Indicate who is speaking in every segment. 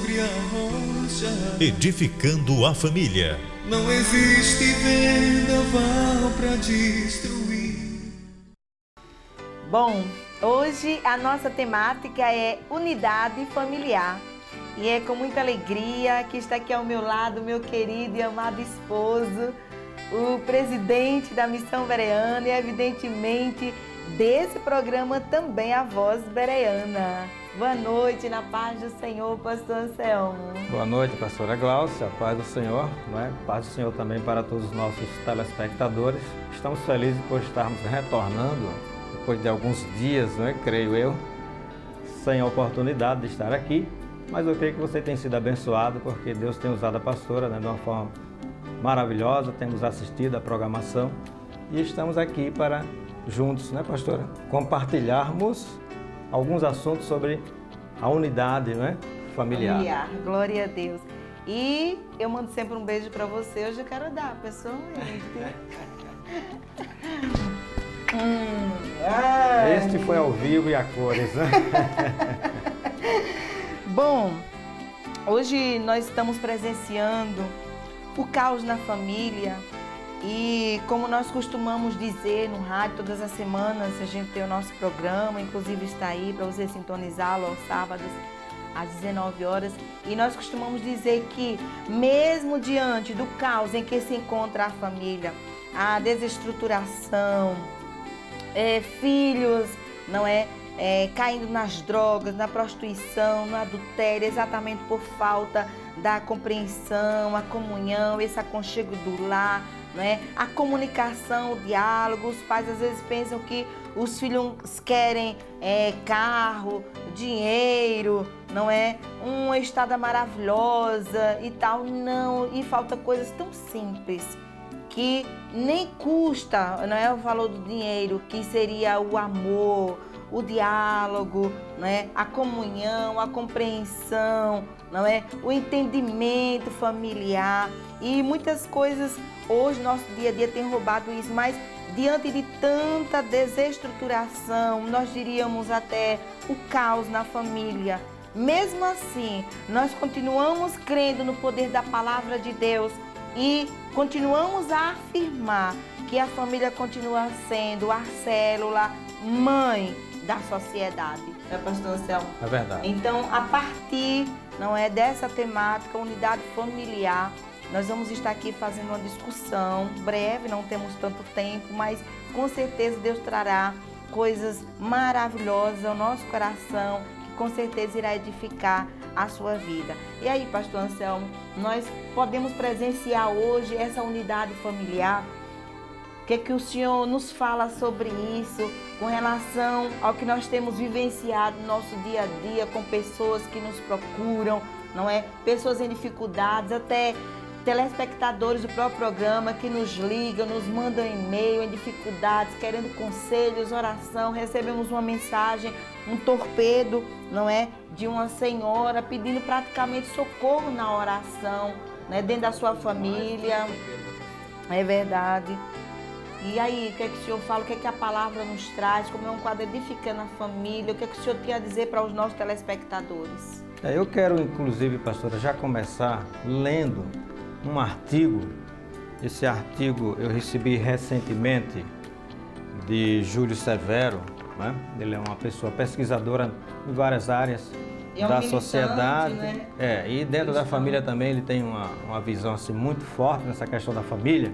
Speaker 1: sobre a rocha.
Speaker 2: Edificando a família.
Speaker 1: Não existe vendaval para destruir.
Speaker 3: Bom, hoje a nossa temática é unidade familiar. E é com muita alegria que está aqui ao meu lado meu querido e amado esposo, o presidente da Missão Bereana e, evidentemente, desse programa também a Voz Bereana. Boa noite, na paz do Senhor, pastor Anselmo.
Speaker 4: Boa noite, pastora Glaucia, a paz do Senhor, não é? Paz do Senhor também para todos os nossos telespectadores. Estamos felizes por estarmos retornando, depois de alguns dias, não é? Creio eu, sem a oportunidade de estar aqui, mas eu creio que você tem sido abençoado, porque Deus tem usado a pastora, né, de uma forma maravilhosa, temos assistido a programação e estamos aqui para juntos, né, pastora, compartilharmos alguns assuntos sobre a unidade, né, familiar.
Speaker 3: Glória a Deus. E eu mando sempre um beijo para você. Hoje eu quero dar pessoalmente.
Speaker 4: Este foi ao vivo e a cores, né?
Speaker 3: Bom, hoje nós estamos presenciando o caos na família. E como nós costumamos dizer no rádio, todas as semanas a gente tem o nosso programa, inclusive está aí para você sintonizá-lo aos sábados às 19 horas. E nós costumamos dizer que mesmo diante do caos em que se encontra a família, a desestruturação, filhos, não é? Caindo nas drogas, na prostituição, no adultério, exatamente por falta da compreensão, a comunhão, esse aconchego do lar, não é? A comunicação, o diálogo. Os pais às vezes pensam que os filhos querem carro, dinheiro, não é? Uma estada maravilhosa e tal, não, e falta coisas tão simples que nem custa, não é, o valor do dinheiro, que seria o amor, o diálogo, não é? A comunhão, a compreensão, não é? O entendimento familiar. E muitas coisas hoje, nosso dia a dia tem roubado isso, mas diante de tanta desestruturação, nós diríamos até o caos na família, mesmo assim, nós continuamos crendo no poder da palavra de Deus e continuamos a afirmar que a família continua sendo a célula mãe da sociedade. É, pastor Anselmo?
Speaker 4: É verdade.
Speaker 3: Então, a partir, não é, dessa temática, unidade familiar, nós vamos estar aqui fazendo uma discussão breve, não temos tanto tempo, mas com certeza Deus trará coisas maravilhosas ao nosso coração, que com certeza irá edificar a sua vida. E aí, pastor Anselmo, nós podemos presenciar hoje essa unidade familiar? O que é que o senhor nos fala sobre isso, com relação ao que nós temos vivenciado no nosso dia a dia, com pessoas que nos procuram, não é? Pessoas em dificuldades, até telespectadores do próprio programa que nos ligam, nos mandam e-mail em dificuldades, querendo conselhos, oração. Recebemos uma mensagem, um torpedo, não é, de uma senhora pedindo praticamente socorro na oração, né, dentro da sua família. É verdade. E aí, o que é que o senhor fala? O que é que a palavra nos traz? Como é um quadro edificando a família? O que é que o senhor tem a dizer para os nossos telespectadores?
Speaker 4: Eu quero, inclusive, pastora, já começar lendo um artigo. Esse artigo eu recebi recentemente de Júlio Severo, né? Ele é uma pessoa pesquisadora em várias áreas da sociedade,
Speaker 3: né?
Speaker 4: E dentro da família também ele tem uma visão assim, muito forte nessa questão da família.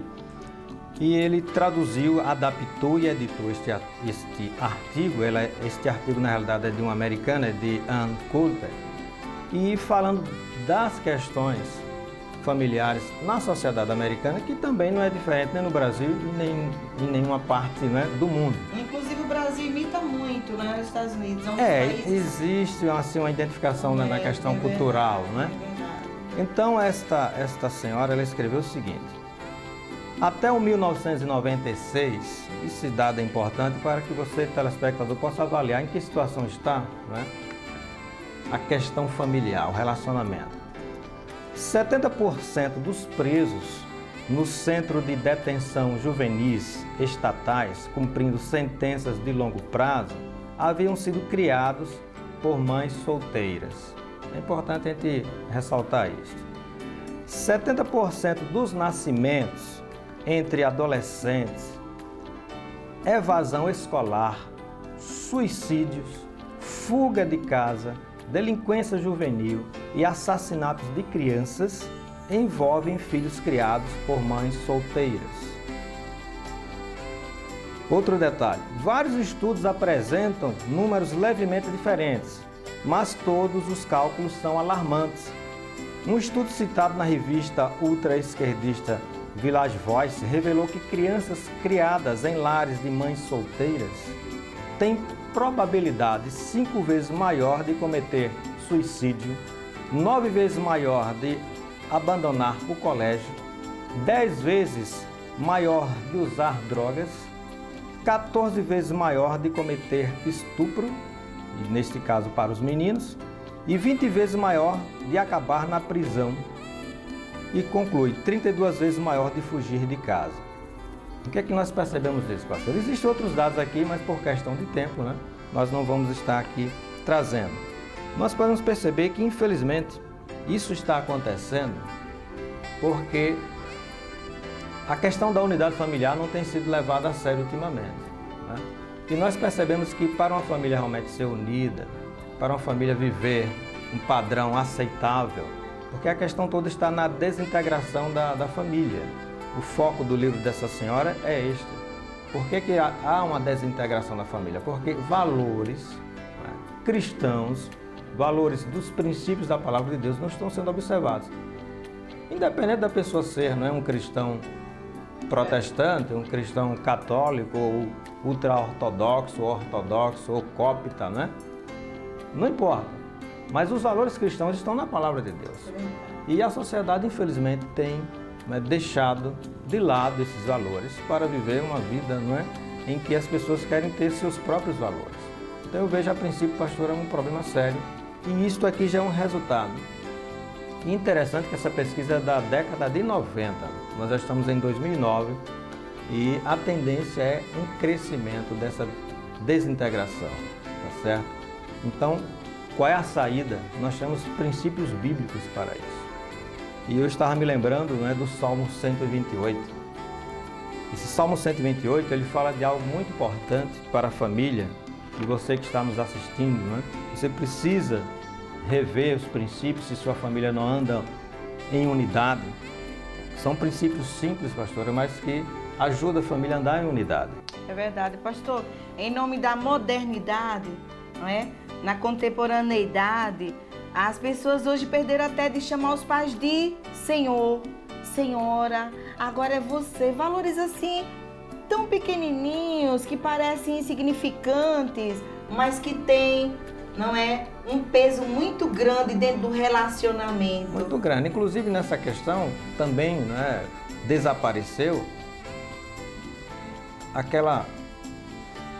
Speaker 4: E ele traduziu, adaptou e editou este artigo. Este artigo, na realidade, é de uma americana, de Ann Coulter, e falando das questões familiares na sociedade americana, que também não é diferente nem no Brasil e nem em nenhuma parte, né, do mundo.
Speaker 3: Inclusive o Brasil imita muito, né, os Estados Unidos.
Speaker 4: Existe assim, uma identificação na questão cultural, né? Então esta senhora, ela escreveu o seguinte: até o 1996, esse dado é importante para que você, telespectador, possa avaliar em que situação está, né, a questão familiar, o relacionamento. 70% dos presos no Centro de Detenção Juvenis estatais, cumprindo sentenças de longo prazo, haviam sido criados por mães solteiras. É importante a gente ressaltar isso. 70% dos nascimentos entre adolescentes, evasão escolar, suicídios, fuga de casa, delinquência juvenil e assassinatos de crianças envolvem filhos criados por mães solteiras. Outro detalhe, vários estudos apresentam números levemente diferentes, mas todos os cálculos são alarmantes. Um estudo citado na revista ultra-esquerdista Village Voice revelou que crianças criadas em lares de mães solteiras têm probabilidade 5 vezes maior de cometer suicídio, 9 vezes maior de abandonar o colégio, 10 vezes maior de usar drogas, 14 vezes maior de cometer estupro, e neste caso para os meninos, e 20 vezes maior de acabar na prisão. E conclui, 32 vezes maior de fugir de casa. O que é que nós percebemos disso, pastor? Existem outros dados aqui, mas por questão de tempo, né, nós não vamos estar aqui trazendo. Nós podemos perceber que, infelizmente, isso está acontecendo porque a questão da unidade familiar não tem sido levada a sério ultimamente, né? E nós percebemos que para uma família realmente ser unida, para uma família viver um padrão aceitável, porque a questão toda está na desintegração da família. O foco do livro dessa senhora é este. Por que há uma desintegração da família? Porque valores, né, cristãos, valores dos princípios da palavra de Deus não estão sendo observados. Independente da pessoa ser, não é, um cristão protestante, um cristão católico, ou ultra-ortodoxo, ou cópita, né? Não importa. Mas os valores cristãos estão na palavra de Deus. E a sociedade, infelizmente, tem, né, deixado de lado esses valores para viver uma vida, não é, em que as pessoas querem ter seus próprios valores. Então eu vejo, a princípio, pastor, é um problema sério. E isto aqui já é um resultado. E interessante que essa pesquisa é da década de 90. Nós já estamos em 2009 e a tendência é um crescimento dessa desintegração, tá certo? Então, qual é a saída? Nós temos princípios bíblicos para isso. E eu estava me lembrando, né, do Salmo 128. Esse Salmo 128, ele fala de algo muito importante para a família. E você que está nos assistindo, né, você precisa rever os princípios se sua família não anda em unidade. São princípios simples, pastora, mas que ajudam a família a andar em unidade.
Speaker 3: É verdade, pastor. Em nome da modernidade, não é? Na contemporaneidade, as pessoas hoje perderam até de chamar os pais de senhor, senhora, agora é você. Valores assim, tão pequenininhos, que parecem insignificantes, mas que têm, não é, um peso muito grande dentro do relacionamento.
Speaker 4: Muito grande. Inclusive nessa questão também, né, desapareceu aquela,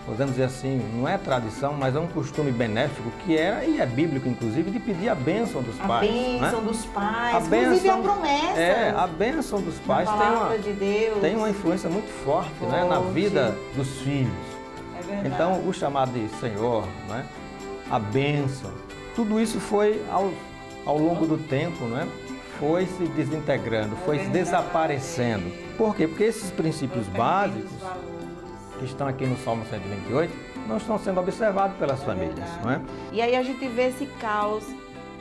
Speaker 4: podemos dizer assim, não é tradição, mas é um costume benéfico que era, e é bíblico inclusive, de pedir a bênção dos pais.
Speaker 3: A bênção, né, dos pais,
Speaker 4: a
Speaker 3: inclusive
Speaker 4: bênção,
Speaker 3: a promessa.
Speaker 4: É, a bênção dos pais tem uma influência muito forte, né, na vida dos filhos.
Speaker 3: É verdade.
Speaker 4: Então o chamado de Senhor, né, a bênção, tudo isso foi ao longo do tempo, né, foi se desintegrando, foi se desaparecendo. Por quê? Porque esses princípios básicos que estão aqui no Salmo 128 não estão sendo observados pelas famílias, não é?
Speaker 3: E aí a gente vê esse caos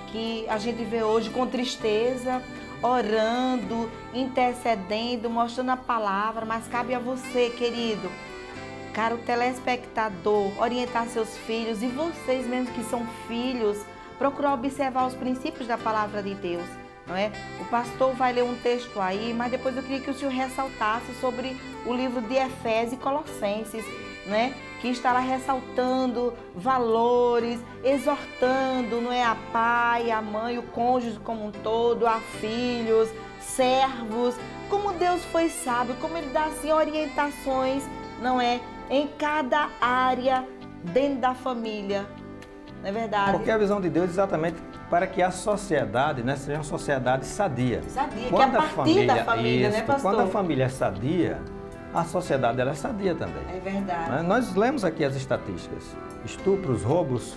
Speaker 3: que a gente vê hoje com tristeza, orando, intercedendo, mostrando a palavra, mas cabe a você, querido, caro telespectador, orientar seus filhos e vocês mesmos que são filhos, procurar observar os princípios da palavra de Deus, não é? O pastor vai ler um texto aí, mas depois eu queria que o senhor ressaltasse sobre o livro de Efésios e Colossenses, né? Que está lá ressaltando valores, exortando, não é, a pai, a mãe, o cônjuge como um todo, a filhos, servos, como Deus foi sábio, como Ele dá assim orientações, não é, em cada área dentro da família, não é verdade?
Speaker 4: Porque a visão de Deus é exatamente para que a sociedade, né, seja uma sociedade sadia.
Speaker 3: Sadia, que é a partir da família, né, pastor?
Speaker 4: Quando a família é sadia, a sociedade ela é sadia também.
Speaker 3: É verdade.
Speaker 4: Né? Nós lemos aqui as estatísticas: estupros, roubos,